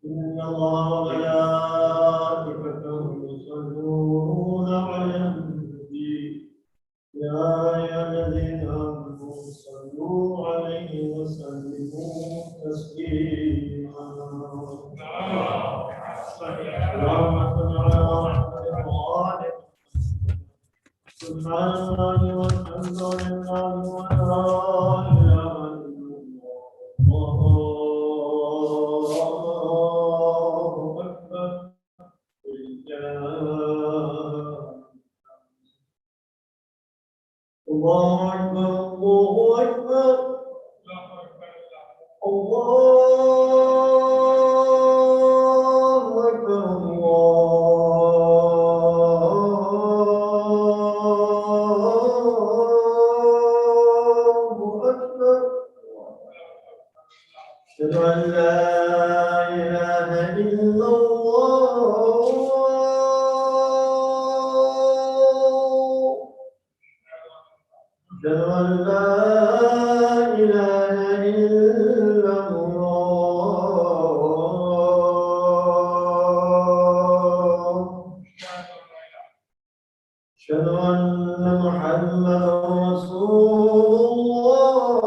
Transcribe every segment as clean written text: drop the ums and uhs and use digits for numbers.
إن الله وملائكته يصلون على النبي يا أيها الذين آمنوا صلوا عليه وسلموا تسليما اللهم صل على محمد وآل سبحان الله والحمد لله ولا إله إلا الله الله أكبر الله أكبر الله أكبر الله أكبر أشهد أن لا إله إلا الله أشهد أن لا إله إلا الله أشهد أن محمدا رسول الله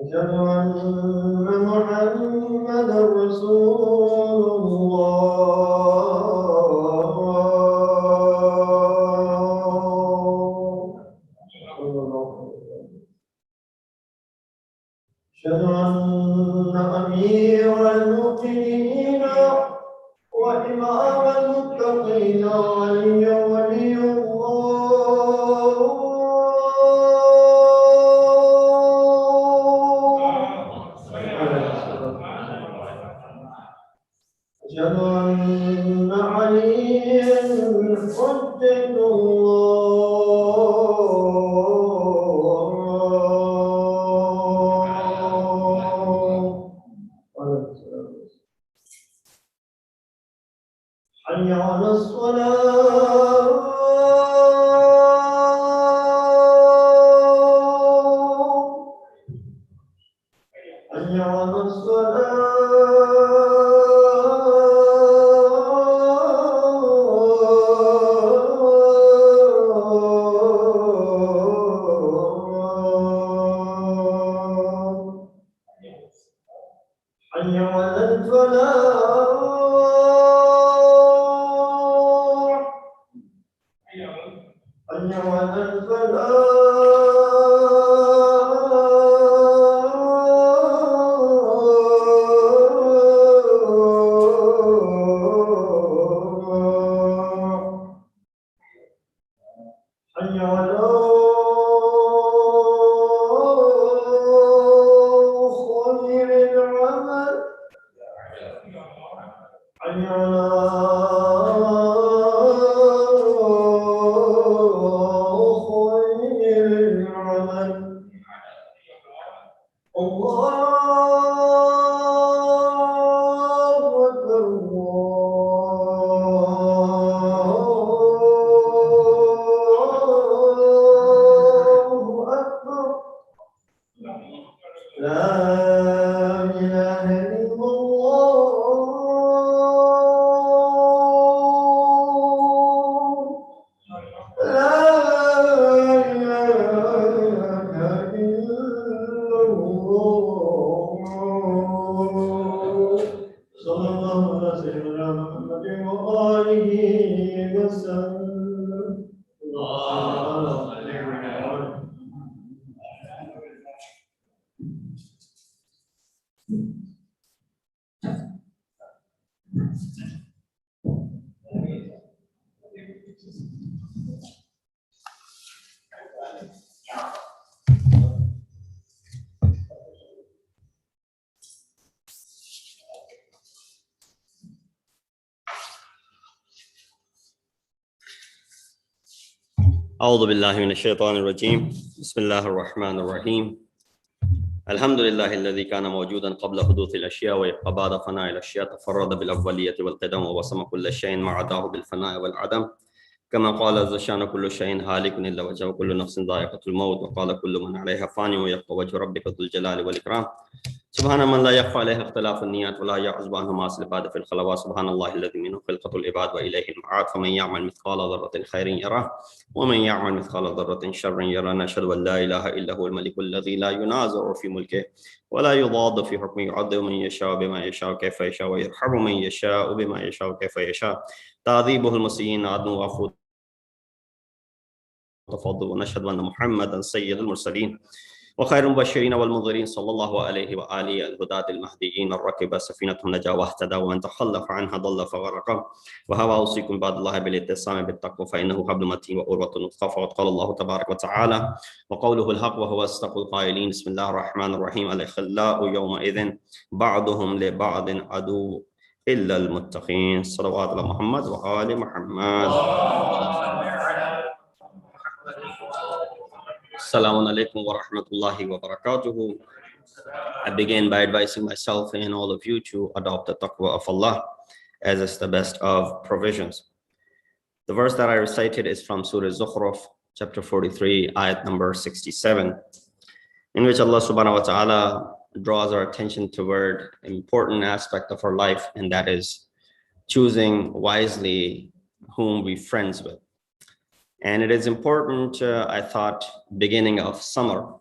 أشهد أن محمدا رسول أشهد أن أمير المؤمنين وإمام المتقين علي ولي أشهد أن عليا حجة حي على الصلاة حي على الصلاة حي على الفلاح حي على الفلاح حي على خير العمل حي على خير العمل الله أكبر الله أكبر لا إله إلا الله لا إله إلا أعوذ بالله من الشيطان الرجيم بسم الله الرحمن الرحيم الحمد لله الذي كان موجودا قبل حدوث الأشياء ويبقى بعد فناء الأشياء تفرد بالأولية والقدم ووسم كل شيء ما عداه بالفناء والعدم كما قال عز شان كل شيء هالك إلا وجهه كل نفس ذائقة الموت وقال كل من عليها فاني ويبقى وجه ربك ذو الجلال والإكرام سبحان من لا يخفى عليه اختلاف النيات ولا يعزب عنه ما العباد في الخلوات سبحان الله الذي منه خلقة العباد وإليه المعاد فمن يعمل مثقال ذرة خير يره ومن يعمل مثقال ذرة شر يره نشهد أن لا إله إلا هو الملك الذي لا ينازع في ملكه ولا يضاد في حكمه يعذب من يشاء بما يشاء كيف يشاء ويرحم من يشاء بما يشاء كيف يشاء تعذيبه المسيئين عدل وعفو تفضل ونشهد أن محمدا سيد المرسلين وخير المبشرين والمنذرين صلى الله عليه وآله الهداة المهديين الركب سفينة النجاة واهتدى وأن تخلف عنها ضل فغرق وهوى أوصيكم بعد الله بالاتصام بالتقوى فإنه حبل متين وأروة وثقى فقد قال الله تبارك وتعالى وقوله الحق وهو أصدق القائلين بسم الله الرحمن الرحيم الأخلاء يومئذ بعضهم لبعض عدو إلا المتقين صلوات على محمد وآل محمد. Assalamu alaikum wa rahmatullahi wa barakatuhu. I begin by advising myself and all of you to adopt the taqwa of Allah as is the best of provisions. The verse that I recited is from Surah Zukhruf, chapter 43, ayat number 67, in which Allah subhanahu wa ta'ala draws our attention toward an important aspect of our life, and that is choosing wisely whom we friends with. And it is important, I thought, beginning of summer,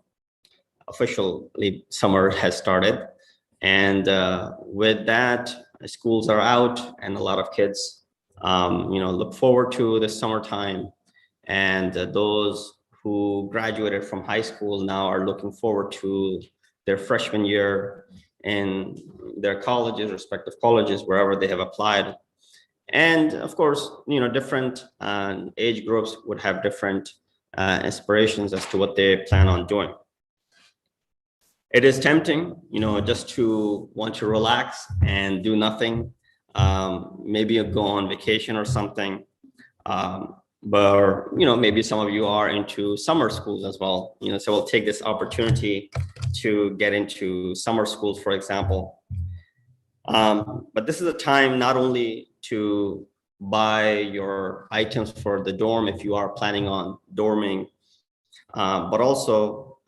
officially summer has started. And with that, schools are out and a lot of kids, look forward to the summertime. And those who graduated from high school now are looking forward to their freshman year in their colleges, respective colleges, wherever they have applied. And of course, different age groups would have different inspirations as to what they plan on doing. It is tempting, just to want to relax and do nothing. Maybe go on vacation or something. But maybe some of you are into summer schools as well. So we'll take this opportunity to get into summer schools, for example. But this is a time not only to buy your items for the dorm if you are planning on dorming, but also,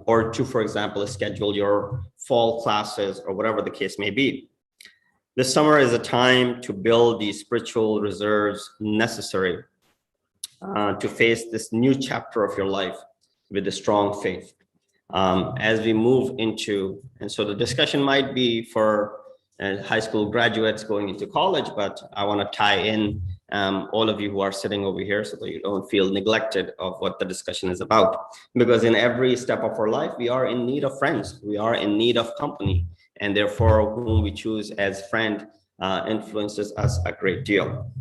or to, for example, schedule your fall classes or whatever the case may be. This summer is a time to build the spiritual reserves necessary to face this new chapter of your life with a strong faith. As we move into, and so the discussion might be for high school graduates going into college, but I want to tie in all of you who are sitting over here so that you don't feel neglected of what the discussion is about. Because in every step of our life, we are in need of friends. We are in need of company. And therefore, whom we choose as friend influences us a great deal.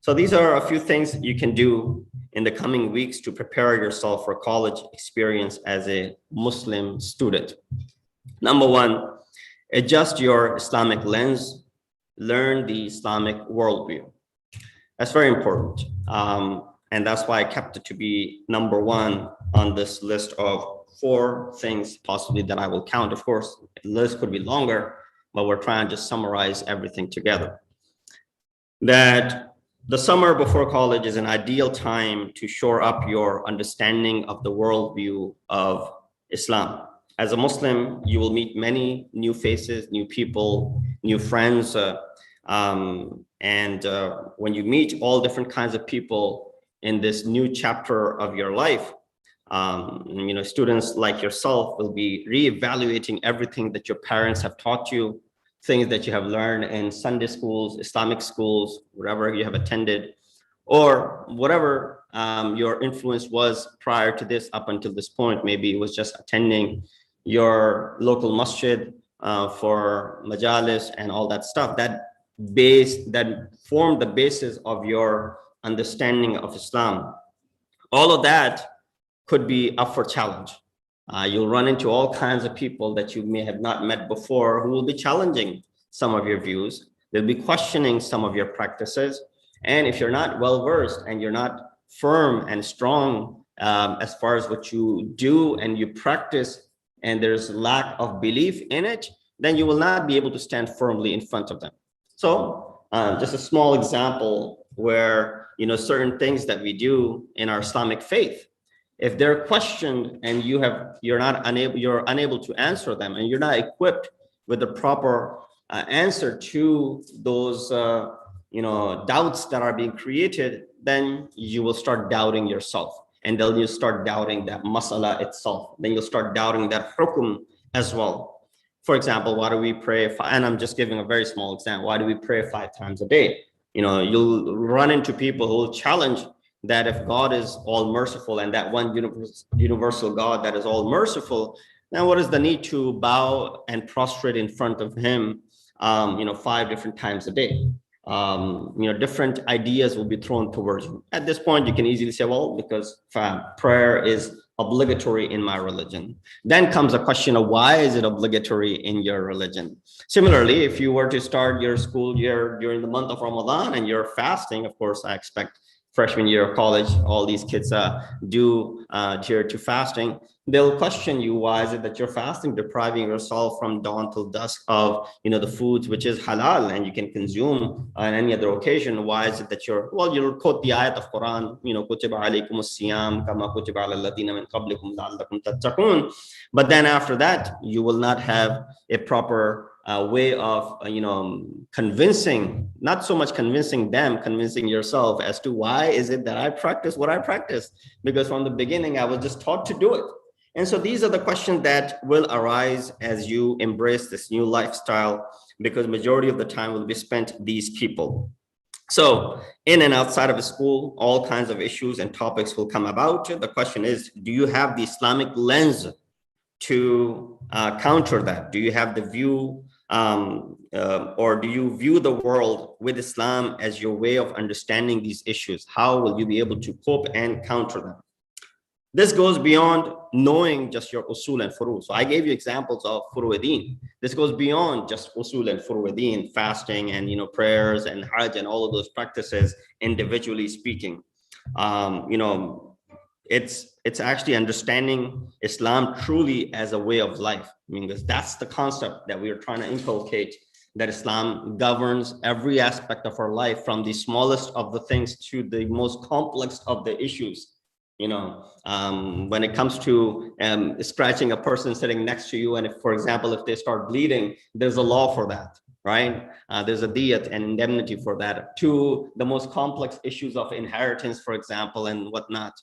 So these are a few things you can do in the coming weeks to prepare yourself for college experience as a Muslim student. Number one, adjust your Islamic lens, learn the Islamic worldview. That's very important. And that's why I kept it to be number one on this list of 4 things possibly that I will count. Of course, the list could be longer, but we're trying to just summarize everything together. That the summer before college is an ideal time to shore up your understanding of the worldview of Islam. As a Muslim, you will meet many new faces, new people, new friends. When you meet all different kinds of people in this new chapter of your life, students like yourself will be reevaluating everything that your parents have taught you, things that you have learned in Sunday schools, Islamic schools, wherever you have attended, or whatever your influence was prior to this up until this point. Maybe it was just attending your local masjid for majalis and all that stuff. That formed the basis of your understanding of Islam. All of that could be up for challenge. You'll run into all kinds of people that you may have not met before who will be challenging some of your views. They'll be questioning some of your practices. And if you're not well versed and you're not firm and strong as far as what you do and you practice, and there's lack of belief in it, then you will not be able to stand firmly in front of them. So just a small example where, certain things that we do in our Islamic faith, if they're questioned and you're unable to answer them, and you're not equipped with the proper answer to those doubts that are being created, then you will start doubting yourself, and then you start doubting that masala itself. Then you'll start doubting that hukum as well. For example, why do we pray? And I'm just giving a very small example. Why do we pray 5 times a day? You'll run into people who will challenge that if God is all merciful, and that one universal God that is all merciful, then what is the need to bow and prostrate in front of him 5 different times a day? Different ideas will be thrown towards you. At this point, you can easily say, well, because prayer is obligatory in my religion. Then comes a question of why is it obligatory in your religion? Similarly, if you were to start your school year during the month of Ramadan and you're fasting, of course, I expect freshman year of college, all these kids do adhere to fasting. They'll question you, why is it that you're fasting, depriving yourself from dawn till dusk of the foods which is halal and you can consume on any other occasion? Why is it that you'll quote the ayat of Quran, kutiba alaykumus siyam kama kutiba alal ladina min qablikum la'allakum tattaqun. But then after that, you will not have a proper way of convincing, not so much convincing them, convincing yourself as to why is it that I practice what I practice, because from the beginning I was just taught to do it. And so these are the questions that will arise as you embrace this new lifestyle, because majority of the time will be spent these people. So in and outside of a school, all kinds of issues and topics will come about. The question is, do you have the Islamic lens to counter that? Do you have the view or do you view the world with Islam as your way of understanding these issues? How will you be able to cope and counter them? This goes beyond knowing just your usul and furu. So I gave you examples of furu'ideen. This goes beyond just usul and furu'ideen, fasting and prayers and hajj and all of those practices, individually speaking. It's actually understanding Islam truly as a way of life. Because that's the concept that we are trying to inculcate, that Islam governs every aspect of our life, from the smallest of the things to the most complex of the issues. When it comes to scratching a person sitting next to you, and if, for example, if they start bleeding, there's a law for that, right? There's a diyat and indemnity for that, to the most complex issues of inheritance, for example, and whatnot.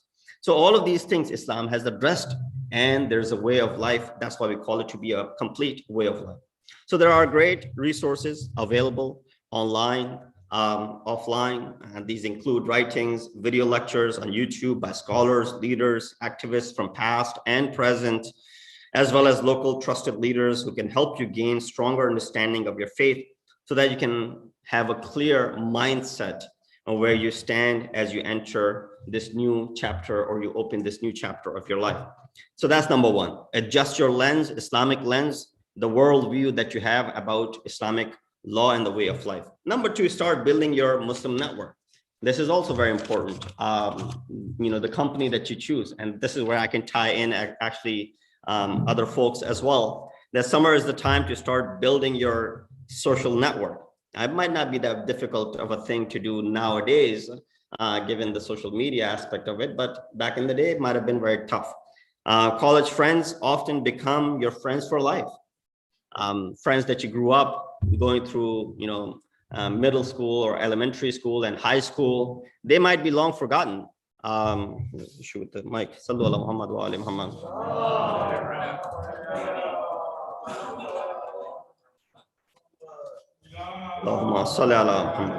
So all of these things Islam has addressed, and there's a way of life. That's why we call it to be a complete way of life. So there are great resources available online, offline, and these include writings, video lectures on YouTube by scholars, leaders, activists from past and present, as well as local trusted leaders who can help you gain stronger understanding of your faith, so that you can have a clear mindset on where you stand as you enter this new chapter, or you open this new chapter of your life. So that's number one. Adjust your lens, Islamic lens, the worldview that you have about Islamic law and the way of life. Number two, start building your Muslim network. This is also very important. The company that you choose, and this is where I can tie in actually other folks as well. That summer is the time to start building your social network. It might not be that difficult of a thing to do nowadays, given the social media aspect of it, but back in the day, it might have been very tough. College friends often become your friends for life. Friends that you grew up going through, middle school or elementary school and high school, they might be long forgotten. Shoot the mic. Sallu ala Muhammad wa ali Muhammad. Allahumma salli ala Muhammad.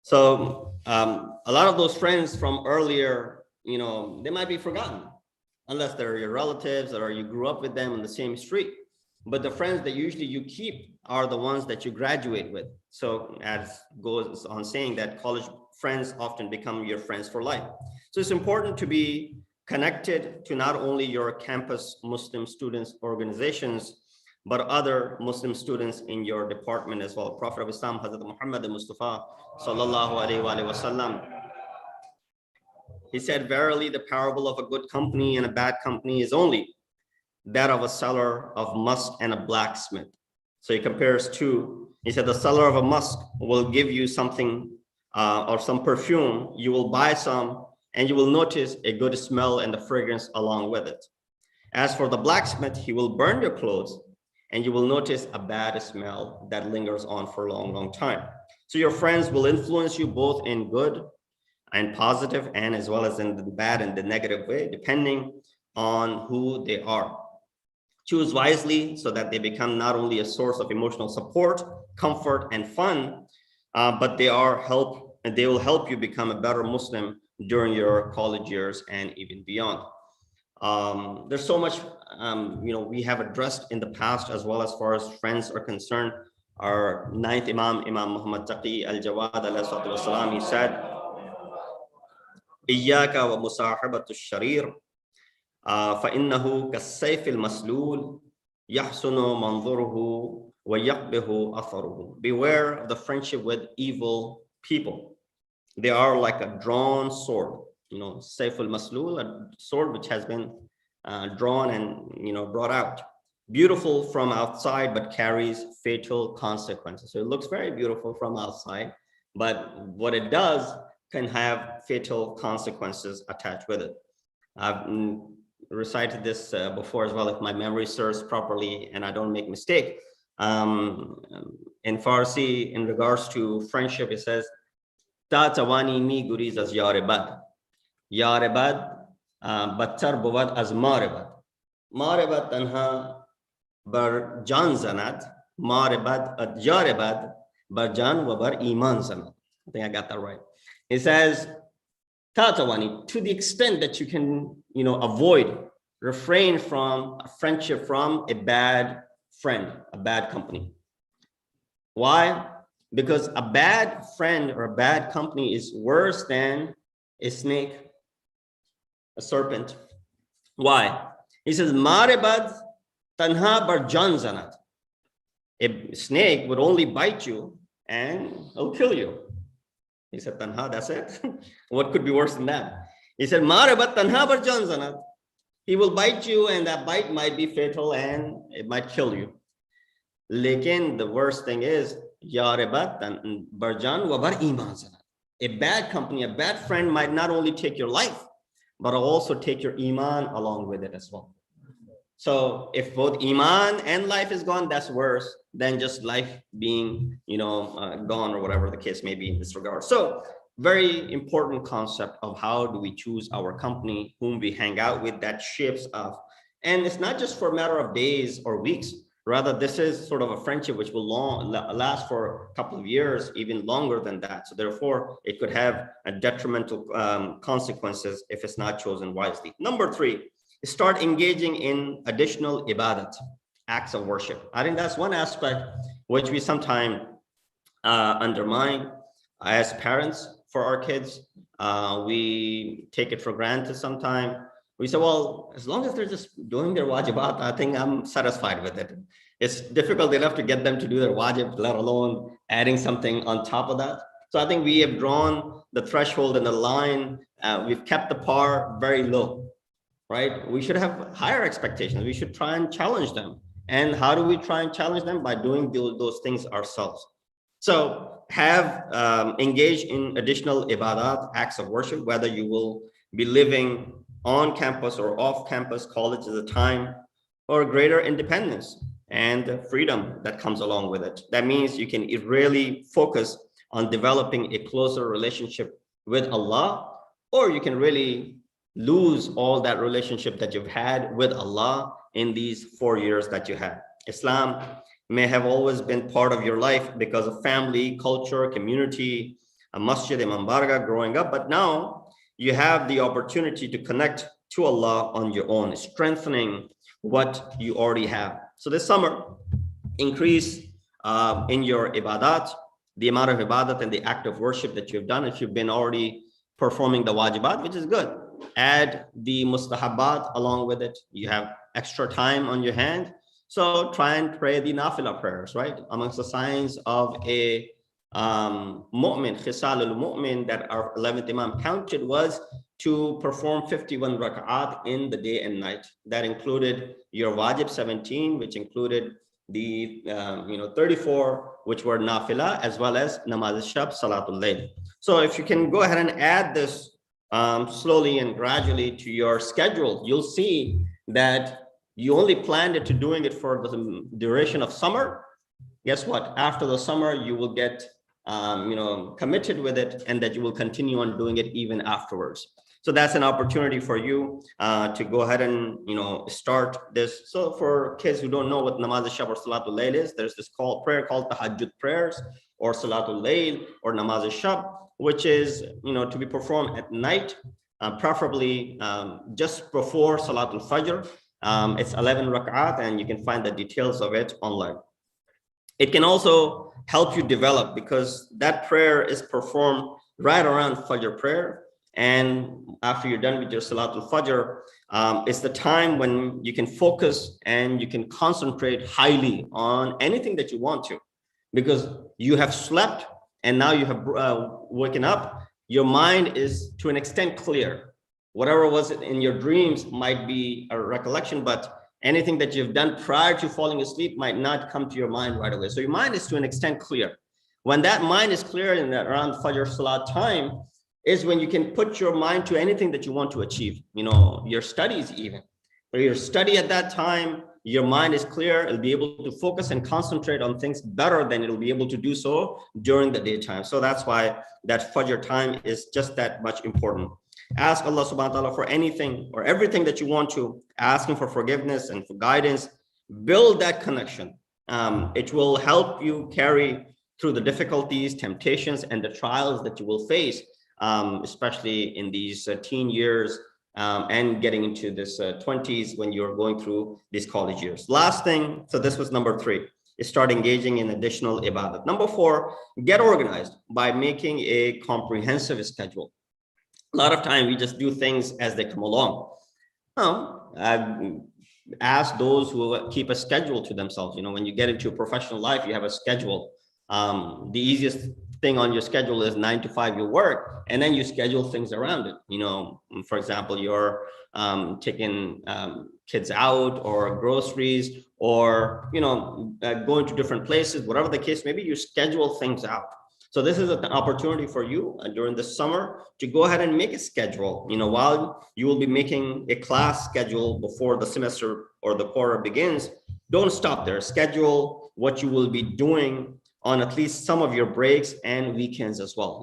So A lot of those friends from earlier, they might be forgotten unless they're your relatives or you grew up with them on the same street. But the friends that usually you keep are the ones that you graduate with. So as goes on saying that college friends often become your friends for life. So it's important to be connected to not only your campus Muslim students organizations, but other Muslim students in your department as well. Prophet of Islam, Hazrat Muhammad Mustafa, sallallahu alaihi wasallam, he said, verily the parable of a good company and a bad company is only that of a seller of musk and a blacksmith. So he compares two. He said, the seller of a musk will give you something or some perfume. You will buy some and you will notice a good smell and the fragrance along with it. As for the blacksmith, he will burn your clothes and you will notice a bad smell that lingers on for a long, long time. So your friends will influence you both in good and positive and as well as in the bad and the negative way, depending on who they are. Choose wisely so that they become not only a source of emotional support, comfort, and fun, but they will help you become a better Muslim during your college years and even beyond. There's so much we have addressed in the past as well as far as friends are concerned. Our ninth Imam, Imam Muhammad Taqi al-Jawad alayhi salatu wasalam, he said, Iyaka wa musahabatu sharir, فإنه كالسيف المسلول يحسن منظره ويقبح أثره. Beware of the friendship with evil people. They are like a drawn sword. Sayf al-maslul, a sword which has been drawn and brought out. Beautiful from outside, but carries fatal consequences. So it looks very beautiful from outside, but what it does can have fatal consequences attached with it. I've recited this before as well, if my memory serves properly and I don't make mistake. In Farsi, in regards to friendship, it says, Ta tawani mi guriz az yarebad. Yarebad battar buvad az marebad. Marebad tanha bar jan zanat. Marebad at yarebad bar jan wa bar iman zanat. I think I got that right. It says, Tatawani, to the extent that you can, refrain from a friendship from a bad friend, a bad company. Why? Because a bad friend or a bad company is worse than a snake, a serpent. Why? He says, Marebad tanha bar janzanat. A snake would only bite you and it'll kill you. He said, Tanha, that's it. What could be worse than that? He said, Marebat Tanha bar janzanat. He will bite you and that bite might be fatal and it might kill you. Lekin, the worst thing is, Yarebat bar jan wa bar iman zanat. A bad company, a bad friend might not only take your life, but also take your iman along with it as well. So if both iman and life is gone, that's worse than just life being, gone or whatever the case may be in this regard. So very important concept of how do we choose our company, whom we hang out with, that shapes us. And it's not just for a matter of days or weeks. Rather, this is sort of a friendship which will last for a couple of years, even longer than that. So therefore, it could have a detrimental consequences if it's not chosen wisely. Number 3. Start engaging in additional ibadat, acts of worship. I think that's one aspect which we sometimes undermine as parents for our kids. We take it for granted sometimes. We say, well, as long as they're just doing their wajibat, I think I'm satisfied with it. It's difficult enough to get them to do their wajib, let alone adding something on top of that. So I think we have drawn the threshold and the line. We've kept the par very low. Right? We should have higher expectations. We should try and challenge them. And how do we try and challenge them? By doing those things ourselves. So have engaged in additional ibadat, acts of worship, whether you will be living on campus or off campus, college is a time for greater independence and freedom that comes along with it. That means you can really focus on developing a closer relationship with Allah, or you can really lose all that relationship that you've had with Allah in these 4 years that you had. Islam may have always been part of your life because of family, culture, community, a masjid, Imam Barga growing up, but now you have the opportunity to connect to Allah on your own, strengthening what you already have. So this summer, increase in your ibadat, the amount of ibadat and the act of worship that you've done. If you've been already performing the wajibat, which is good, add the mustahabat along with it. You have extra time on your hand, so try and pray the nafila prayers, right? Amongst the signs of a mu'min, khisal al-mu'min, that our 11th Imam counted was to perform 51 rak'at in the day and night. That included your wajib 17, which included the 34, which were nafila, as well as namaz al-shab, salatul layl. So if you can go ahead and add this slowly and gradually to your schedule, you'll see that you only planned it to doing it for the duration of summer. Guess what? After the summer, you will get committed with it, and that you will continue on doing it even afterwards. So that's an opportunity for you to go ahead and start this. So for kids who don't know what namaz al-shab or salatul layl is, there's this prayer called tahajjud prayers, or salatul layl, or namaz al-shab, which is to be performed at night, preferably just before salatul fajr. It's 11 rak'at, and you can find the details of it online. It can also help you develop, because that prayer is performed right around Fajr prayer. And after you're done with your Salatul Fajr, it's the time when you can focus and you can concentrate highly on anything that you want to, because you have slept and now you have woken up. Your mind is to an extent clear. Whatever was in your dreams might be a recollection, but anything that you've done prior to falling asleep might not come to your mind right away. So your mind is to an extent clear. When that mind is clear in that around Fajr Salat time is when you can put your mind to anything that you want to achieve, your studies even. Or your study at that time, your mind is clear, it'll be able to focus and concentrate on things better than it'll be able to do so during the daytime. So that's why that Fajr time is just that much important. Ask Allah subhanahu wa ta'ala for anything or everything that you want to. Ask Him for forgiveness and for guidance. Build that connection. It will help you carry through the difficulties, temptations, and the trials that you will face, especially in these teen years and getting into this 20s when you're going through these college years. Last thing, so this was number 3, is start engaging in additional ibadat. Number 4, get organized by making a comprehensive schedule. A lot of time we just do things as they come along. Ask those who keep a schedule to themselves. When you get into a professional life, you have a schedule. The easiest thing on your schedule is 9 to 5 you work, and then you schedule things around it. For example, you're taking kids out, or groceries, or going to different places, whatever the case, maybe you schedule things out. So this is an opportunity for you during the summer to go ahead and make a schedule. While you will be making a class schedule before the semester or the quarter begins, don't stop there. Schedule what you will be doing on at least some of your breaks and weekends as well,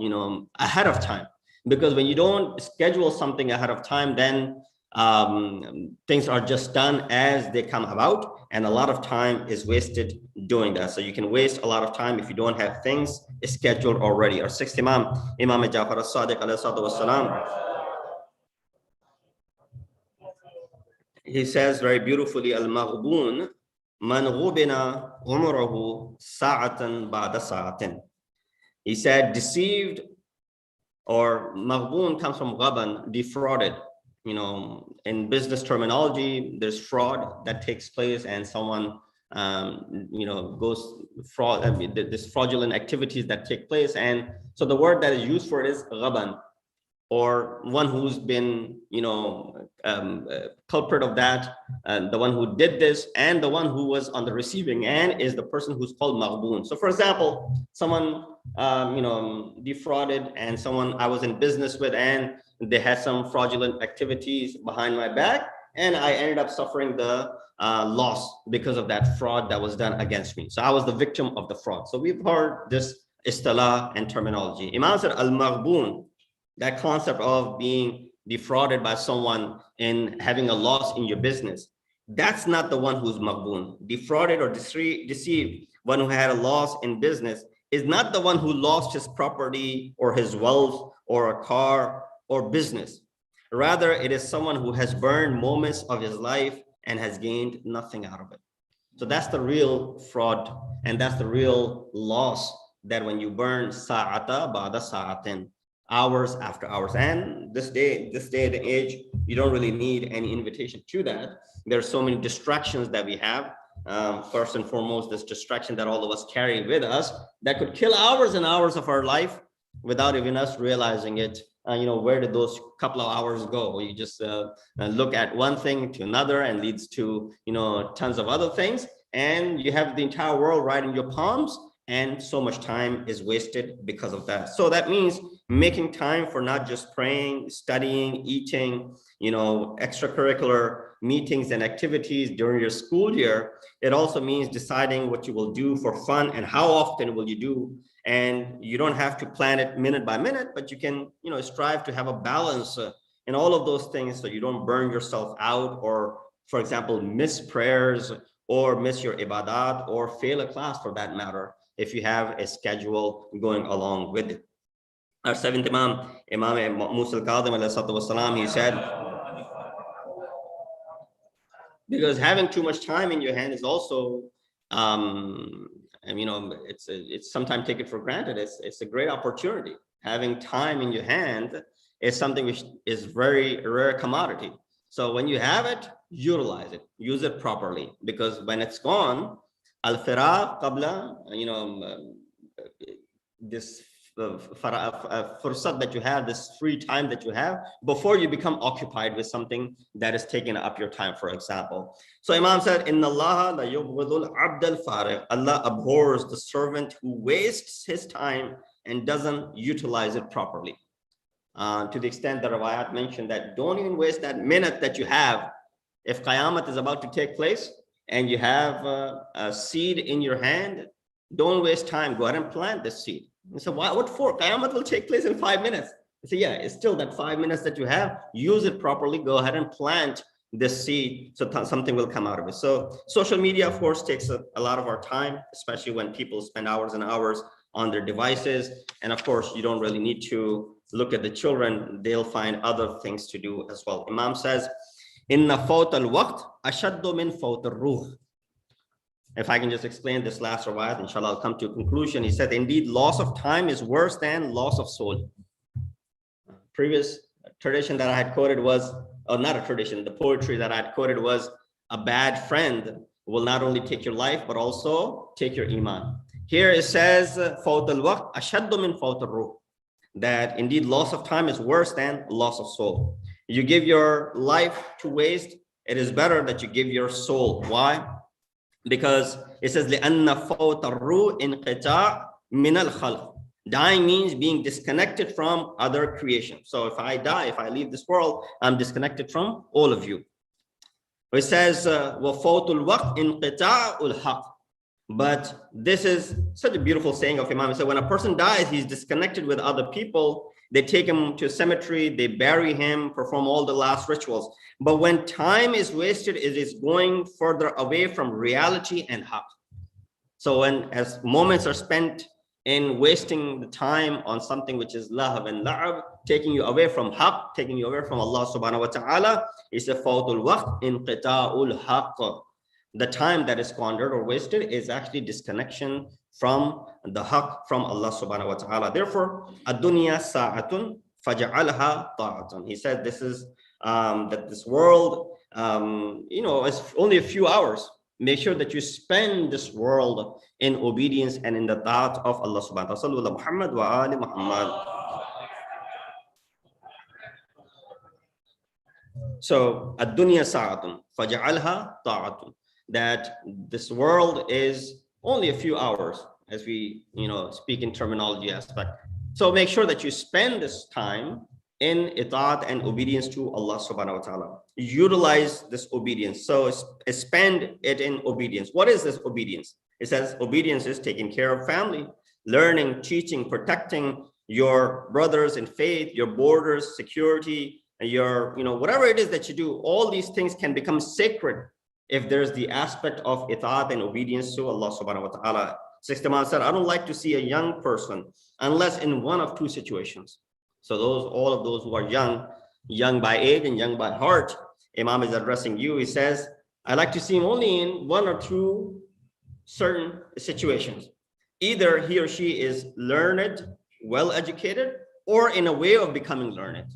ahead of time. Because when you don't schedule something ahead of time, then things are just done as they come about, and a lot of time is wasted doing that. So you can waste a lot of time if you don't have things scheduled already. Our 6th Imam Ja'far as-Sadiq alayhi salatu wassalam, he says very beautifully, al-maghbun man ghubina umruhu sa'atan ba'da sa'atin. He said deceived, or maghbun comes from ghaban, defrauded. In business terminology, there's fraud that takes place, and someone goes fraud. There's fraudulent activities that take place, and so the word that is used for it is ghaban, or one who's been culprit of that, and the one who did this, and the one who was on the receiving end is the person who's called maghbun. So for example, someone defrauded, and someone I was in business with, and they had some fraudulent activities behind my back, and I ended up suffering the loss because of that fraud that was done against me. So I was the victim of the fraud. So we've heard this istilah and terminology. Imam said al-maghbun, that concept of being defrauded by someone and having a loss in your business, that's not the one who's maghbun. Defrauded or deceived, one who had a loss in business, is not the one who lost his property or his wealth or a car or business. Rather, it is someone who has burned moments of his life and has gained nothing out of it. So that's the real fraud, and that's the real loss, that when you burn sa'ata ba'da sa'atin, hours after hours. And this day and age, you don't really need any invitation to that. There are so many distractions that we have. First and foremost, this distraction that all of us carry with us that could kill hours and hours of our life without even us realizing it. Where did those couple of hours go? You just look at one thing to another, and leads to tons of other things, and you have the entire world right in your palms, and so much time is wasted because of that. So that means making time for not just praying, studying, eating, extracurricular meetings and activities during your school year. It also means deciding what you will do for fun and how often will you do. And you don't have to plan it minute by minute, but you can, strive to have a balance in all of those things, so you don't burn yourself out, or, for example, miss prayers or miss your ibadat, or fail a class for that matter, if you have a schedule going along with it. Our seventh Imam, Imam Musa al-Kadhim, he said, because having too much time in your hand is also, it's sometimes taken for granted. It's a great opportunity. Having time in your hand is something which is very rare commodity. So when you have it, utilize it, use it properly, because when it's gone, al-firaq qabla, this fursat that you have, this free time that you have, before you become occupied with something that is taking up your time, for example. So Imam said, Inna Allah la yubghidul abd al-fariq. Allah abhors the servant who wastes his time and doesn't utilize it properly. To the extent that Rawayat mentioned that don't even waste that minute that you have. If Qiyamah is about to take place and you have a seed in your hand, don't waste time. Go ahead and plant this seed. And so what for? Qiyamah will take place in 5 minutes. So yeah, it's still that 5 minutes that you have. Use it properly. Go ahead and plant this seed, so something will come out of it. So social media, of course, takes a lot of our time, especially when people spend hours and hours on their devices. And of course, you don't really need to look at the children. They'll find other things to do as well. Imam says, Inna fawt al-waqt ashaddu min fawt al-ruh. If I can just explain this last riwayat, inshallah, I'll come to a conclusion. He said, indeed, loss of time is worse than loss of soul. Previous tradition that I had quoted was, or not a tradition, the poetry that I had quoted was, a bad friend will not only take your life, but also take your iman. Here it says, fawt al-waqt ashaddu min fawt al-ruh, that indeed loss of time is worse than loss of soul. You give your life to waste, it is better that you give your soul. Why? Because it says, لِأَنَّ فَوْتَ الرُّوءِ انْقِطَاعٌ مِنَ الْخَلْقِ. Dying means being disconnected from other creation. So if I die, if I leave this world, I'm disconnected from all of you. It says, وَفَوْتُ الْوَقْتِ انْقِطَاعُ الْحَقِّ. But this is such a beautiful saying of Imam. So when a person dies, he's disconnected with other people. They take him to a cemetery, they bury him, perform all the last rituals. But when time is wasted, it is going further away from reality and haqq. So as moments are spent in wasting the time on something which is lahab and la'ab, taking you away from haqq, taking you away from Allah subhanahu wa ta'ala, is a fawtul waqt inqita'ul haqq. The time that is squandered or wasted is actually disconnection from the haqq, from Allah subhanahu wa ta'ala. Therefore, ad-dunya sa'atun faj'alha ta'atun. He said this is that this world is only a few hours. Make sure that you spend this world in obedience and in the ta'at of Allah subhanahu wa ta'ala. Muhammad wa ali Muhammad. So ad-dunya sa'atun faj'alha ta'atun. That this world is only a few hours, as we speak in terminology aspect. So make sure that you spend this time in itaat and obedience to Allah subhanahu wa ta'ala. Utilize this obedience. So spend it in obedience. What is this obedience? It says obedience is taking care of family, learning, teaching, protecting your brothers in faith, your borders, security, your, whatever it is that you do. All these things can become sacred if there's the aspect of itaat and obedience to Allah subhanahu wa ta'ala. Sixth Imam said, I don't like to see a young person unless in one of two situations. So all of those who are young by age and young by heart, Imam is addressing you. He says, I like to see him only in one or two certain situations. Either he or she is learned, well educated, or in a way of becoming learned.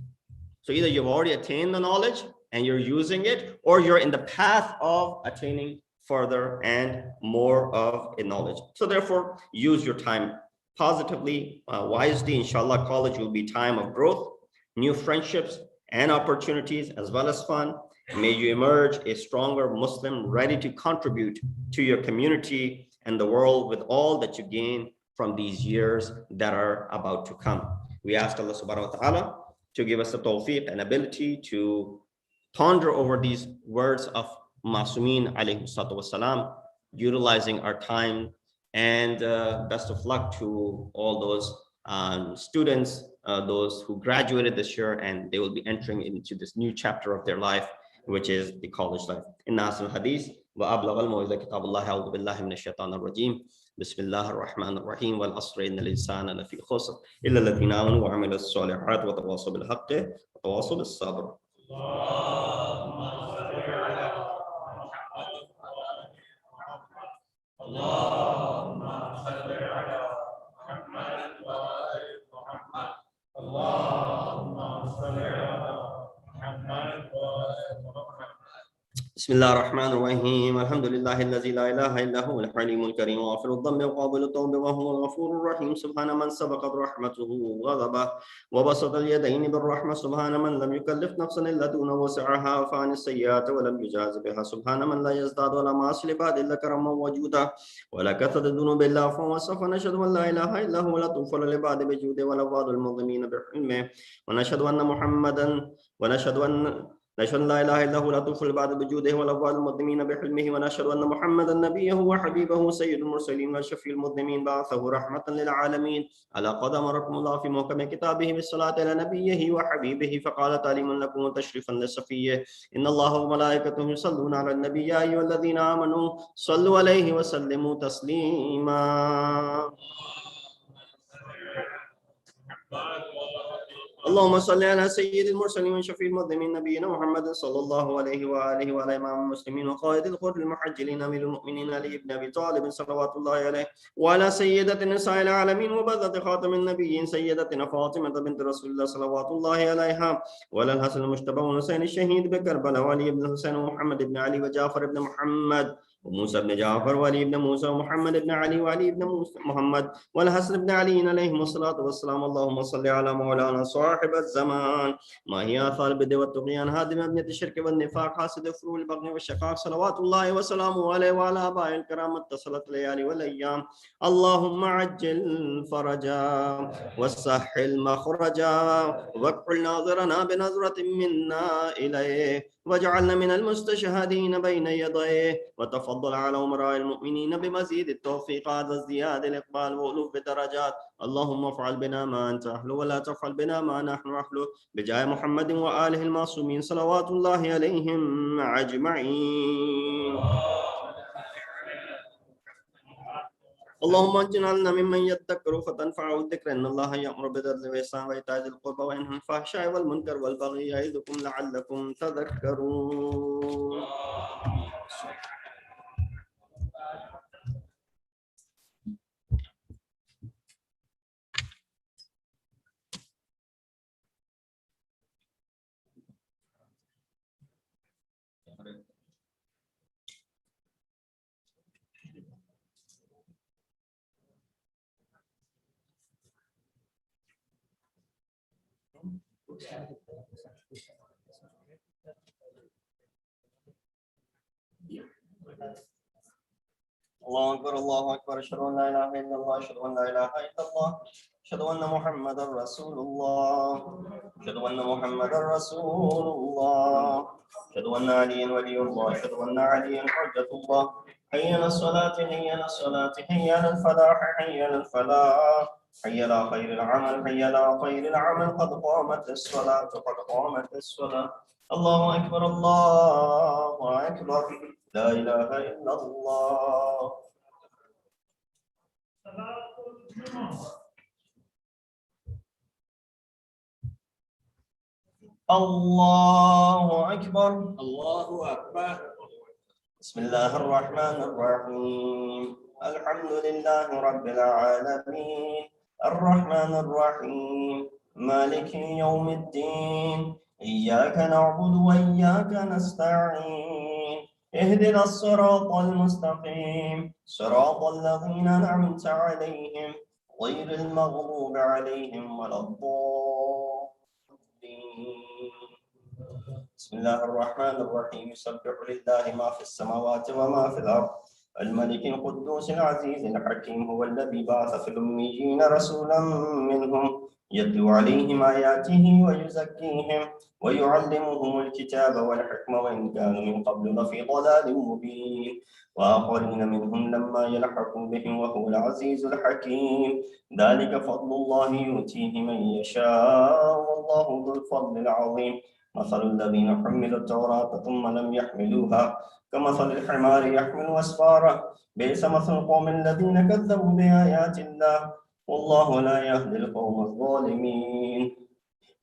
So either you've already attained the knowledge and you're using it, or you're in the path of attaining further and more of a knowledge. So therefore, use your time positively, wisely. Inshallah, college will be time of growth, new friendships and opportunities, as well as fun. May you emerge a stronger Muslim, ready to contribute to your community and the world with all that you gain from these years that are about to come. We ask Allah subhanahu wa ta'ala to give us the tawfiq and ability to ponder over these words of Masumeen alayhi salatu wasalam, utilizing our time, and best of luck to all those students, those who graduated this year, and they will be entering into this new chapter of their life, which is the college life. In Nasr al-Hadith, وأبلغ الموعظة كتاب الله أعوذ بالله من الشيطان الرجيم بسم الله الرحمن الرحيم والعصر إن الإنسان لفي خسر إلا الذين آمنوا وعملوا الصالحات وتواصوا بالحق وتواصوا بالصبر. بسم الله الرحمن الرحيم الحمد لله الذي لا اله الا هو الحليم الكريم غافر الذنب وقابل التوب وهو الغفور الرحيم سبحان من سبقت رحمته وغضبه وبسط اليدين بالرحمه سبحان من لم يكلف نفسا الا دون وسعها فعن السيئات ولم يجاز بها سبحان من لا يزداد ولا معاصي لبعد الا كرما وجودا ولا كثر الذنوب الا عفوا وصفا نشهد ان لا اله الا هو لا تغفر لبعد بجوده ولا بعض المظلمين بحلمه ونشهد ان محمدا ونشهد ان لا اله الا هو لا تغفر بعد بجوده ولا بعض المظلمين بحلمه ونشهد ان محمدا نبيه وحبيبه سيد المرسلين وشفيع المذنبين بعثه رحمه للعالمين على قد امركم الله في محكم كتابه بالصلاه على نبيه وحبيبه فقال تعليما لكم وتشريفا لصفيه ان الله وملائكته يصلون على النبي يا ايها الذين امنوا صلوا عليه وسلموا تسليما. اللهم صل على سيد المرسلين وشفيع المذنبين نبينا محمد صلى الله عليه واله وعلى امام المسلمين وقائد الغر المحجلين امير المؤمنين علي بن ابي طالب صلوات الله عليه وعلى سيدة نساء العالمين وبذة خاتم النبيين سيدتنا فاطمة بنت رسول الله صلوات الله عليها وعلى الحسن المجتبى والحسين الشهيد بكربلاء وعلي بن الحسين ومحمد بن علي وجعفر بن محمد وموسى بن جعفر وعلي بن موسى ومحمد بن علي وعلي بن محمد والحسن بن علي عليهم الصلاة والسلام. اللهم صل على مولانا صاحب الزمان ما هي آثار البدع والطغيان هادم أبنية الشرك والنفاق حاسد فروع البغي والشقاق صلوات الله وسلامه عليه وعلى آبائه الكرام اتصلت الليالي والأيام. اللهم عجل فرجا وسهل مخرجا واكحل ناظرنا بنظرة منا إليه واجعلنا من المستشهدين بين يديه وتفضل على أمراء المؤمنين بمزيد التوفيق هذا الزيادة الإقبال وألوف الدرجات. اللهم افعل بنا ما أنت أهله ولا تفعل بنا ما نحن أهله بجاه محمد وآله المعصومين صلوات الله عليهم أجمعين. اللهم اجعلنا ممن يذكر فتنفعه الذكر ان الله يأمر بالعدل والإحسان وإيتاء ذي القربى وينهى عن الفحشاء والمنكر والبغي يعظكم لعلكم تذكرون. الله أكبر الله أكبر أشهد أن لا إله إلا الله أشهد أن لا إله إلا الله أشهد أن محمدا رسول الله أشهد أن محمدا رسول الله أشهد أن عليا ولي الله أشهد أن عليا حجة الله. حي على الصلاة حي على الصلاة حي على الفلاح حي على الفلاح حي على خير العمل حي على خير العمل قد قامت الصلاة قد قامت الصلاة. الله أكبر الله أكبر لا إله إلا الله. الله أكبر. الله أكبر. بسم الله الرحمن الرحيم. الحمد لله رب العالمين الرحمن الرحيم مالك يوم الدين إياك نعبد وإياك نستعين اهدنا الصراط المستقيم صراط الذين أنعمت عليهم غير المغضوب عليهم ولا الضالين. بسم الله الرحمن الرحيم. يسبح لله ما في السماوات وما في الأرض الملك القدوس العزيز الحكيم هو الذي بعث في الأميين رسولا منهم يتلو عليهم آياته ويزكيهم ويعلمهم الكتاب والحكمة وإن كانوا من قبل لفي ضلال مبين وآخرين منهم لما يلحقوا بهم وهو العزيز الحكيم ذلك فضل الله يؤتيه من يشاء والله ذو الفضل العظيم. مثل الذين حملوا التوراة ثم لم يحملوها كمثل الحمار يحمل أسفارا بئس مثل القوم الذين كذبوا بآيات الله والله لا يهدي القوم الظالمين.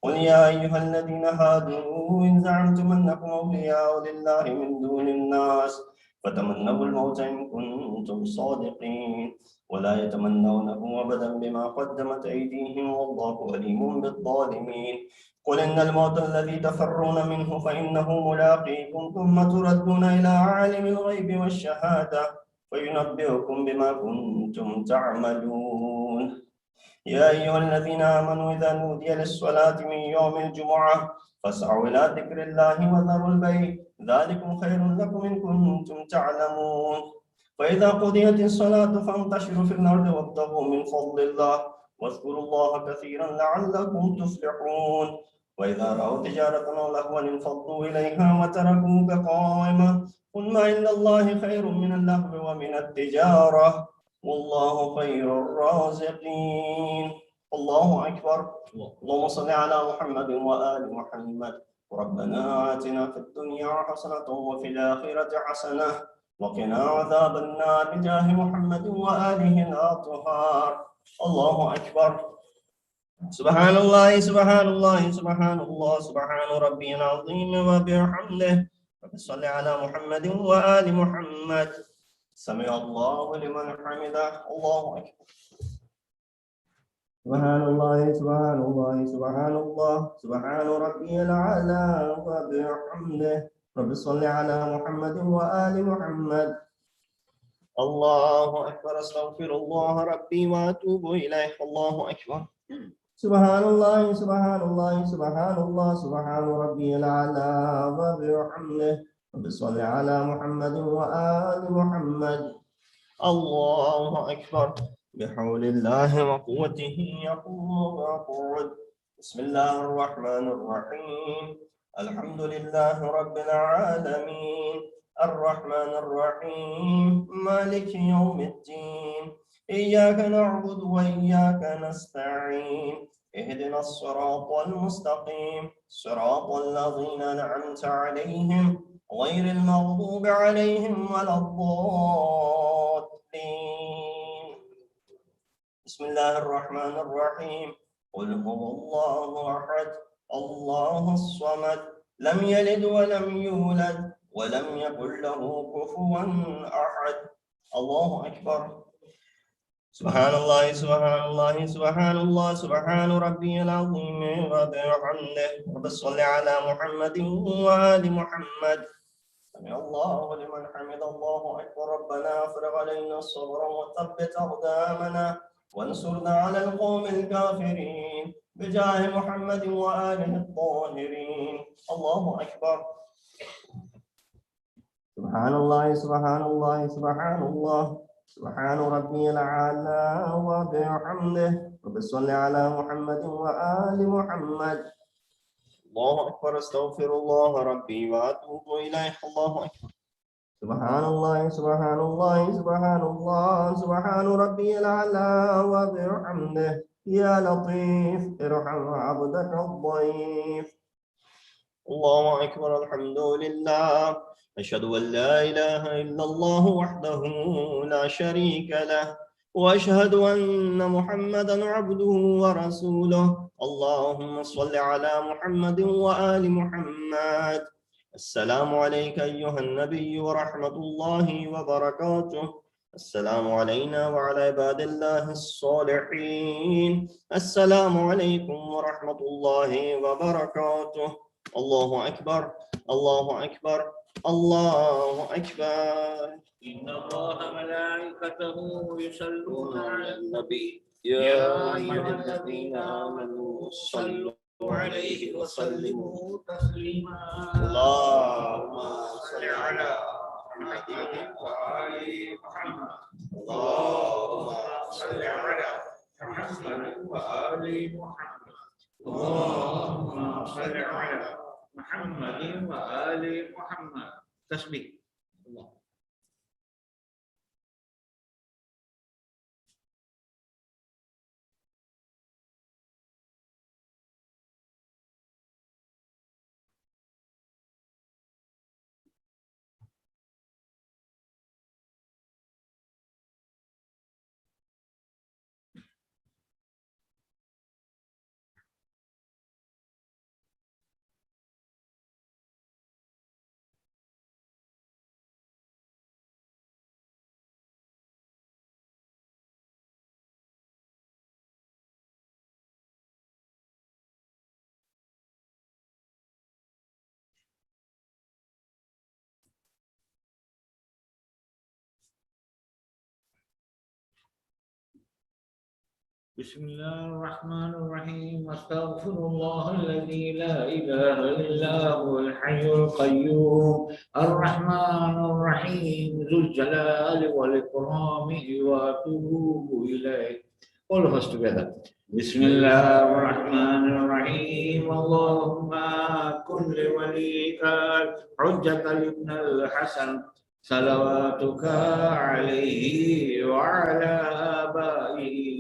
قل يا أيها الذين هادوا إن زعمتم أنكم أولياء لله من دون الناس فتمنوا الموت إن كنتم صادقين ولا يتمنونه أبدا بما قدمت أيديهم والله عليم بالظالمين. قل إن الموت الذي تفرون منه فإنه ملاقيكم ثم تردون إلى عالم الغيب والشهادة فينبئكم بما كنتم تعملون. يا أيها الذين آمنوا إذا نودي للصلاة من يوم الجمعة فاسعوا إلى ذكر الله وذروا البيع ذلكم خير لكم إن كنتم تعلمون. فإذا قضيت الصلاة فانتشروا في الأرض وابتغوا من فضل الله واذكروا الله كثيرا لعلكم تفلحون. وإذا رأوا تجارة أو لهوا انفضوا إليها وتركوك قائما قل ما عند الله خير من اللهو ومن التجارة والله خير الرازقين. الله أكبر. اللهم صل على محمد وآل محمد. ربنا آتنا في الدنيا حسنة وفي الآخرة حسنة وقنا عذاب النار بجاه محمد وآله الأطهار. الله أكبر. سبحان الله سبحان الله سبحان الله سبحان ربي العظيم وبحمده. صل على محمد وآل محمد. سمع الله لمن حمده. الله أكبر. سبحان الله سبحان الله سبحان الله سبحان ربي الأعلى وبحمده. رب صل على محمد وآل محمد. الله أكبر. أستغفر الله ربي وأتوب إليه. الله أكبر. سبحان الله سبحان الله سبحان الله سبحان ربي الأعلى وبحمده. رب صل على محمد وآل محمد. الله أكبر. بحول الله وقوته يقوم ويقعد. بسم الله الرحمن الرحيم. الحمد لله رب العالمين الرحمن الرحيم مالك يوم الدين إياك نعبد وإياك نستعين اهدنا الصراط المستقيم صراط الذين أنعمت عليهم غير المغضوب عليهم ولا الضالين. بسم الله الرحمن الرحيم. قل هو الله أحد الله الصمد لم يلد ولم يولد ولم يكن له كفوا أحد. الله أكبر. سبحان الله سبحان الله سبحان الله سبحان ربي العظيم وبحمده. رب صل على محمد وآل محمد. سمع الله لمن حمد. الله أكبر. ربنا افرغ علينا الصبر وثبت أقدامنا وانصرنا على القوم الكافرين بجاه محمد وآله الطاهرين. الله أكبر. سبحان الله سبحان الله سبحان الله سبحان ربي الأعلى وبحمده. رب صل على محمد وآل محمد. الله أكبر. أستغفر الله ربي وأتوب إليه. الله أكبر. سبحان الله سبحان الله سبحان الله سبحان ربي الأعلى وبحمده. يا لطيف ارحم عبدك الضعيف. الله أكبر. الحمد لله. أشهد أن لا إله إلا الله وحده لا شريك له وأشهد أن محمدا عبده ورسوله. اللهم صل على محمد وآل محمد. السلام عليك أيها النبي ورحمة الله وبركاته. السلام علينا وعلى عباد الله الصالحين. السلام عليكم ورحمة الله وبركاته. الله أكبر، الله أكبر، الله أكبر. إن الله ملائكته يصلون على النبي يا أيها الذين آمنوا صلوا عليه وسلموا تسليما. اللهم صل على محمد وآل محمد. اللهم صل على محمد وآل محمد. اللهم صل على محمد وآل محمد. تسبيح الله. بسم الله الرحمن الرحيم. أستغفر الله الذي لا إله إلا هو الحي القيوم الرحمن الرحيم ذو الجلال والإكرام وأتوب إليه. All of us together. بسم الله الرحمن الرحيم. اللهم كن لوليك حجة ابن الحسن صلواتك عليه وعلى آبائه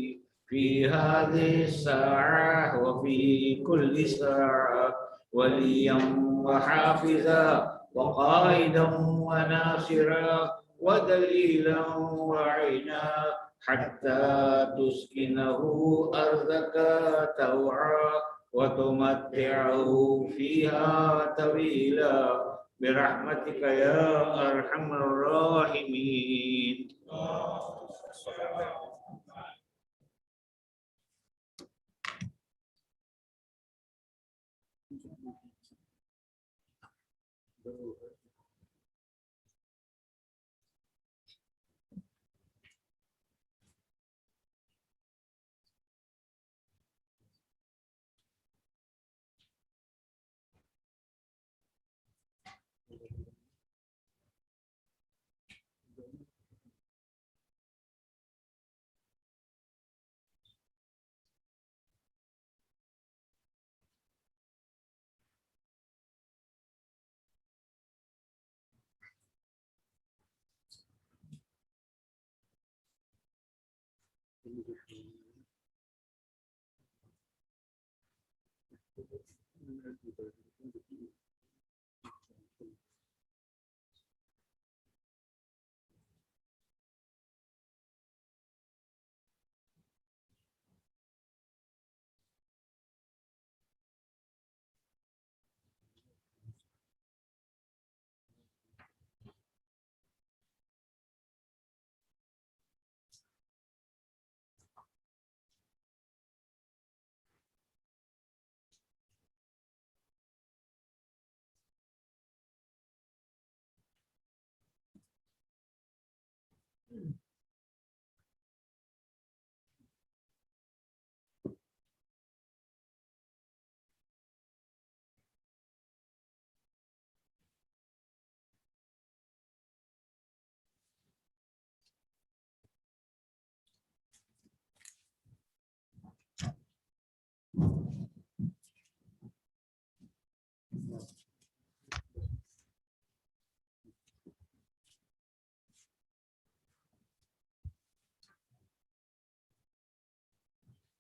في هذه الساعة وفي كل ساعة وليا وحافظا وقائدا وناصرا ودليلا وعينا حتى تسكنه أرضك توعا وتمتعه فيها طويلا برحمتك يا أرحم الراحمين.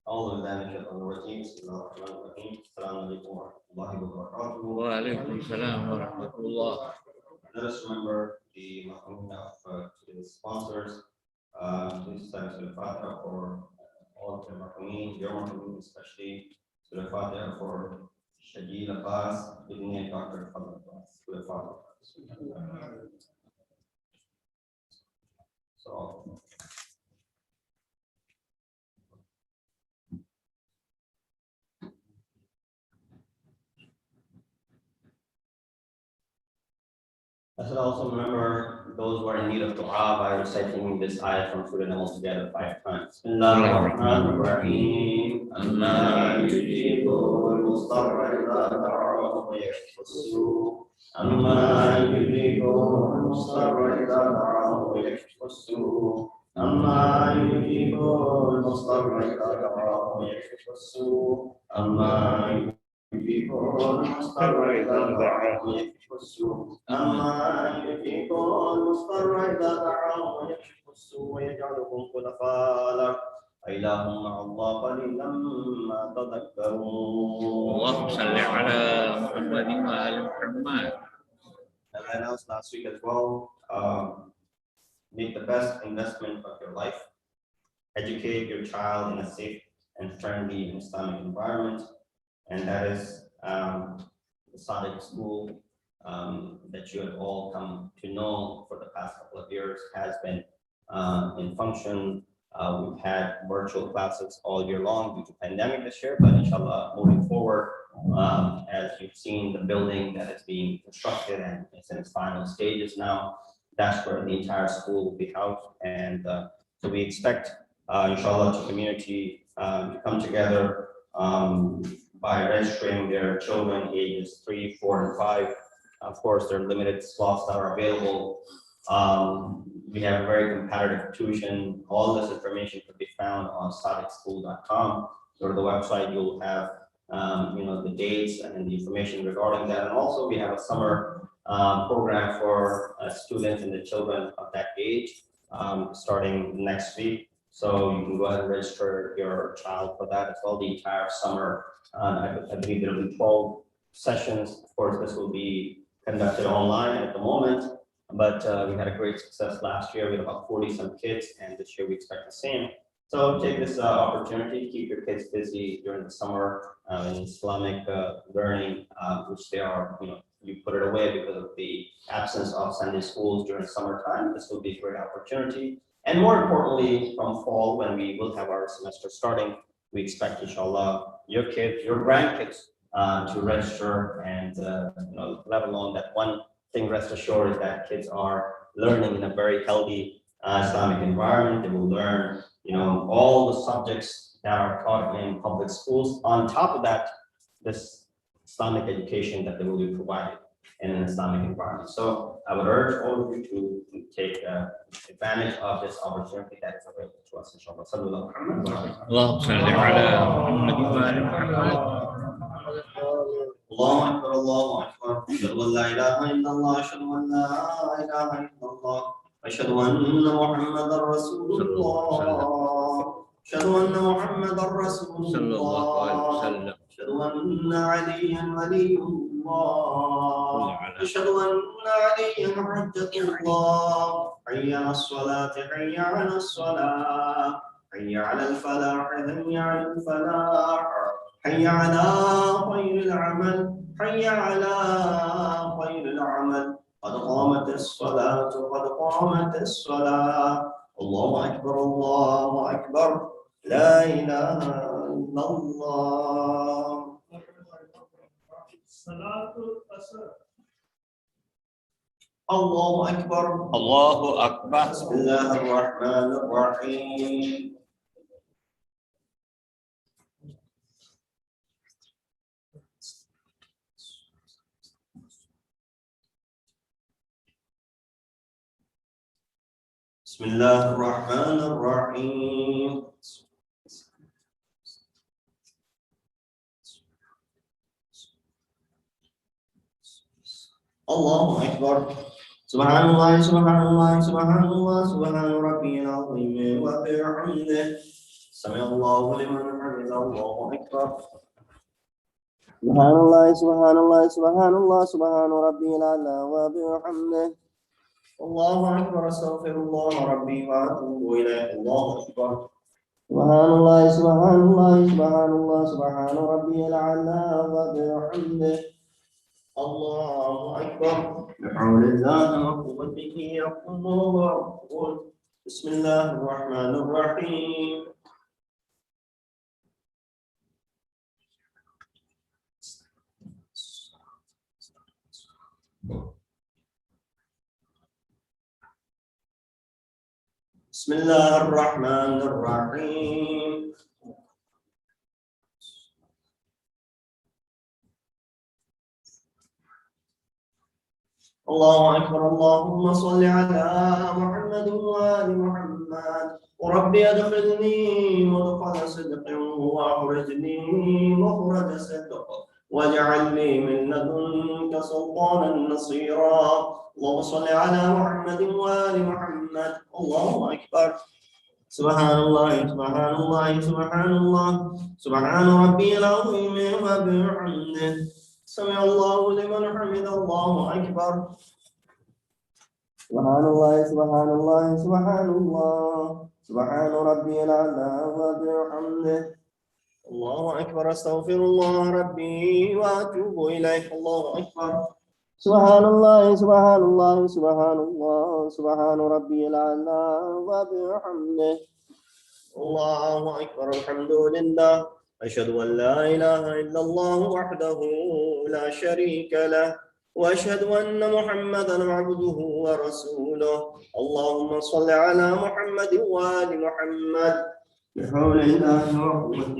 أعوذ بالله من الشيطان الرجيم. بسم الله الرحمن الرحيم. السلام عليكم ورحمة الله وبركاته. وعليكم السلام ورحمة الله. Let us remember the Maulana of today's sponsors, Please stand to the Fatiha for all of the Marhameen, your Marhameen, especially to the Fatiha for Shadid Abbas, Ibn Dr. Fadl Abbas, to the Fatiha. So, I should also remember those who are in need of dua by reciting this ayah from Surah Al together 5 times. Bismillahirrahmanirrahim. Allah yujibul mustarra idha da'ahu wa yakshifu as-su'. Allah yujibul mustarra idha da'ahu wa yakshifu as-su'. Allah yujibul mustarra idha da'ahu wa yakshifu as-su'. Allah يجيبون المضطر إذا دعاه ويكشف السوء أما يجيبون المضطر إذا دعاه ويكشف السوء ويجعلكم خلفاء الأرض أإله مع الله قليلا ما تذكرون. اللهم صل على محمد وآل محمد. As I announced last week as well, make the best investment of your life. Educate your child in a safe and friendly Islamic environment. And that is the Sadiq school that you have all come to know for the past couple of years has been in function. We've had virtual classes all year long due to pandemic this year, but inshallah, moving forward, as you've seen the building that is being constructed and it's in its final stages now, that's where the entire school will be housed. And so we expect, inshallah, the community to come together by registering their children ages 3, 4, and 5. Of course, there are limited slots that are available. We have a very competitive tuition. All this information can be found on sadiqschool.com. Go to the website, you'll have the dates and the information regarding that. And also we have a summer program for students and the children of that age starting next week. So you can go ahead and register your child for that as well, the entire summer. I believe there will be 12 sessions. Of course, this will be conducted online at the moment, but we had a great success last year. We had about 40-some kids, and this year we expect the same. So take this opportunity to keep your kids busy during the summer in Islamic learning, which they are, you put it away because of the absence of Sunday schools during summertime. This will be a great opportunity. And more importantly, from fall, when we will have our semester starting, we expect, inshallah, your kids, your grandkids to register and, let alone that one thing, rest assured, is that kids are learning in a very healthy Islamic environment. They will learn, all the subjects that are taught in public schools. On top of that, this Islamic education that they will be provided in an Islamic environment. So I would urge all of you to take advantage of this opportunity that is available to us, inshallah. Sallallahu alaihi wasallam. اللهم صل على محمد وآل محمد. الله أكبر الله أكبر أشهد أن لا إله إلا الله أشهد أن لا إله إلا الله أشهد أن محمدا رسول الله أشهد أن محمدا رسول الله أشهد أن عليا ولي الله أشهد أن عليا حجة الله حي على الصلاة حي على الصلاة حي على الفلاح حي على الفلاح حي على خير العمل حي على خير العمل قد قامت الصلاة قد قامت الصلاة الله أكبر الله أكبر لا إله إلا الله. الله أكبر الله أكبر. بسم الله الرحمن الرحيم. بسم الله الرحمن الرحيم. الله أكبر سبحان الله سبحان الله سبحان الله سبحان ربي العظيم وبحمده سمع الله لمن حمده الله أكبر سبحان الله سبحان الله سبحان الله سبحان ربي الأعلى وبحمده الله أكبر أستغفر الله ربي وأتوب إليه الله أكبر سبحان الله سبحان الله سبحان الله سبحان ربي الأعلى وبحمده الله أكبر بحول الله وقوته يقوم ويقول بسم الله الرحمن الرحيم بسم الله الرحمن الرحيم الله أكبر اللهم صل على محمد وآل محمد وربي أدخلني مدخل صدق وأخرجني مخرج صدق واجعل لي من لدنك سلطانا نصيرا اللهم صل على محمد وآل محمد الله أكبر سبحان الله سبحان الله سبحان الله سبحان ربي العظيم وبحمده سمع الله لمن حمد الله أكبر سبحان الله سبحان الله سبحان الله سبحان ربي الأعلى وبحمده الله أكبر أستغفر الله ربي وأتوب إليه الله أكبر سبحان الله سبحان الله سبحان الله سبحان ربي الأعلى وبحمده الله أكبر الحمد لله أشهد أن لا إله إلا الله وحده لا شريك له وأشهد أن محمدا عبده ورسوله اللهم صل على محمد وآل محمد بحول الله وقوته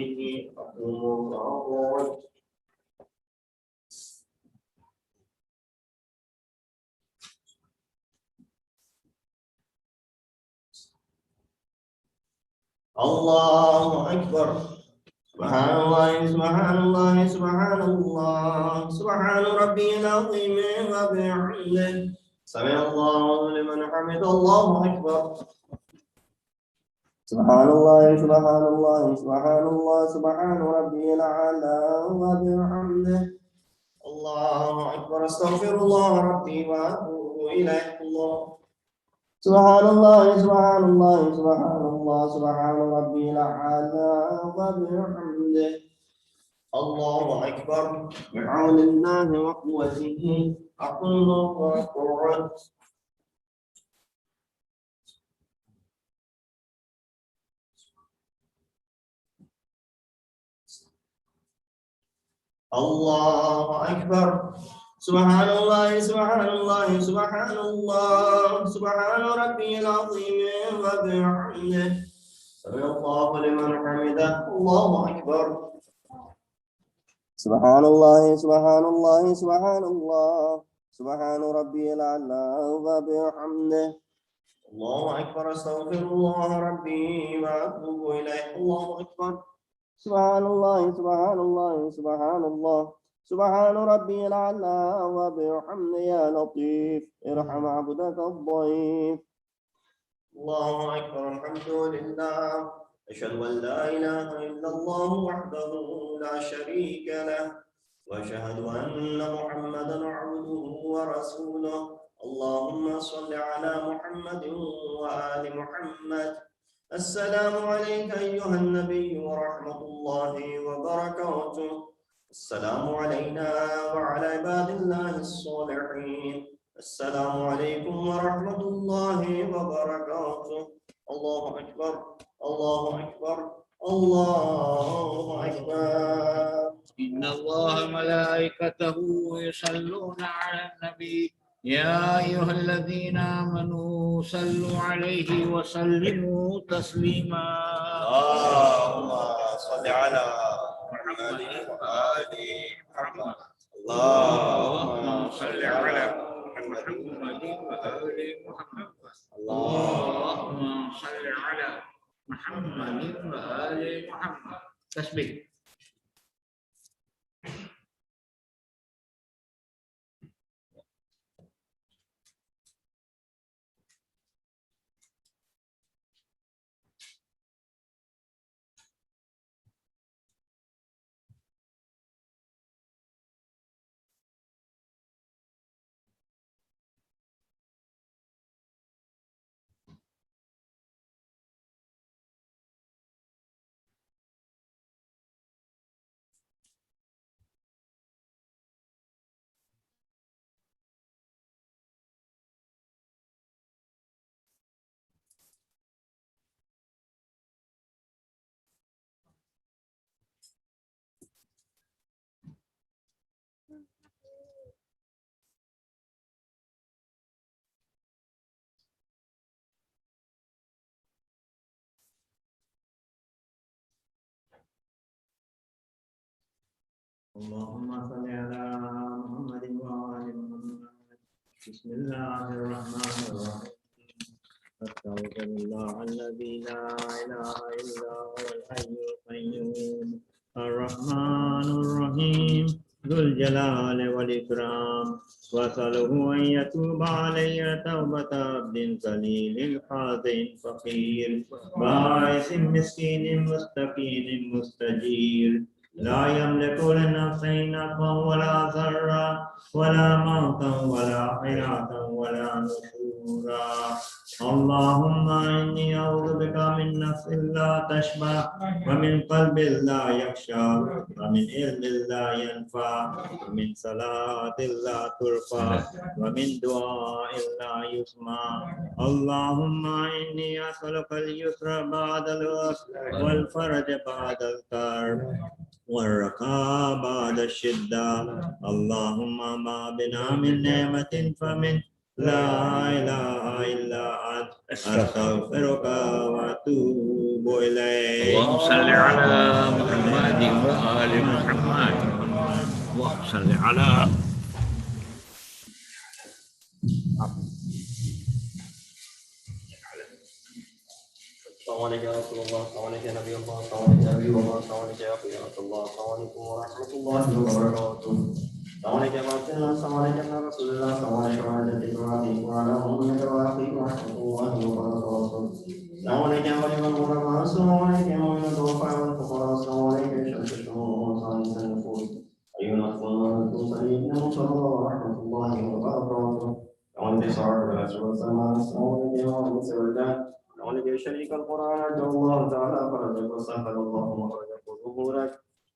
الله أكبر سبحان الله سبحان الله سبحان الله سبحان ربي العظيم وبحمده سمع الله لمن حمد الله أكبر سبحان الله سبحان الله سبحان الله سبحان ربي الأعلى وبحمده الله أكبر أستغفر الله ربي وأتوب إليه الله سبحان الله سبحان الله سبحان الله سبحان ربي الأعلى وبحمده الله أكبر بعون الله وقوته أقول وأقعد الله أكبر سبحان الله سبحان الله سبحان الله سبحان ربي العظيم وبحمده سمع الله لمن حمده الله أكبر سبحان الله سبحان الله سبحان الله سبحان ربي الأعلى وبحمده الله أكبر أستغفر الله ربي وأتوب إليه الله أكبر سبحان الله سبحان الله سبحان الله سبحان ربي الأعلى وبحمده يا لطيف ارحم عبدك الضعيف الله أكبر الحمد لله أشهد أن لا إله إلا الله وحده لا شريك له وأشهد أن محمدا عبده ورسوله اللهم صل على محمد وآل محمد السلام عليك أيها النبي ورحمة الله وبركاته السلام علينا وعلى عباد الله الصالحين السلام عليكم ورحمة الله وبركاته الله أكبر الله أكبر الله أكبر إن الله ملائكته يصلون على النبي يا أيها الذين آمنوا صلوا عليه وسلموا تسليما اللهم صل على محمد وآل محمد اللهم صل على محمد وآل محمد اللهم اللهم صل على محمد وآل محمد تسبيح اللهم صل على محمد وآل محمد. بسم الله الرحمن الرحيم. أستغفر الله الذي لا إله إلا هو الحي القيوم الرحمن الرحيم ذو الجلال والإكرام، وأسأله أن يتوب علي توبة عبد ذليل خاضع فقير بائس مسكين مستكين مستجير، لا يملك لنفسه نفعا ولا ضرا ولا موتا ولا حياة ولا نشورا. اللهم إني أعوذ بك من نفس لا تشبع، ومن قلب لا يخشى، ومن علم لا ينفع، ومن صلاة لا ترفع، ومن دعاء لا يسمع. اللهم إني أسألك اليسر بعد العسر، والفرج بعد الكرب، والرخاء بعد الشدة. اللهم ما بنا من نعمة فمن لا إله إلا أنت، أستغفرك وأتوب إليك. اللهم صل على محمد وآل محمد. اللهم صل على السلام عليكم يا رسول الله، السلام عليكم يا نبي الله، السلام عليكم يا حبيب الله، السلام عليكم يا خيرة الله، السلام عليكم ورحمة الله وبركاته. السلام عليكم يا رسول الله، السلام عليكم يا رسول الله، السلام عليكم ورحمة الله وعلى أمك وأخيك ورحمة الله وبركاته. السلام عليكم يا ولي الغرباء، السلام عليكم يا ولي الضعفاء والفقراء، السلام عليكم يا شمس الشموع وصالح النفوس، أيها الأخوان المرسلين ورحمة الله وبركاته. السلام عليكم السلام عليكم ورحمة الله. ولك شريك القرآن أرجو الله تعالى فرجك وسهل الله مخرجك وظهورك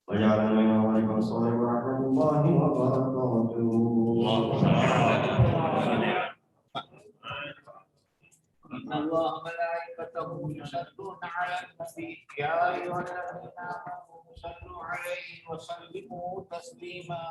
وجعلنا من أولئك الصالح ورحمة الله وبركاته. إن الله وملائكته يصلون على النبي يا أيها الذين آمنوا صلوا عليه وسلموا تسليما.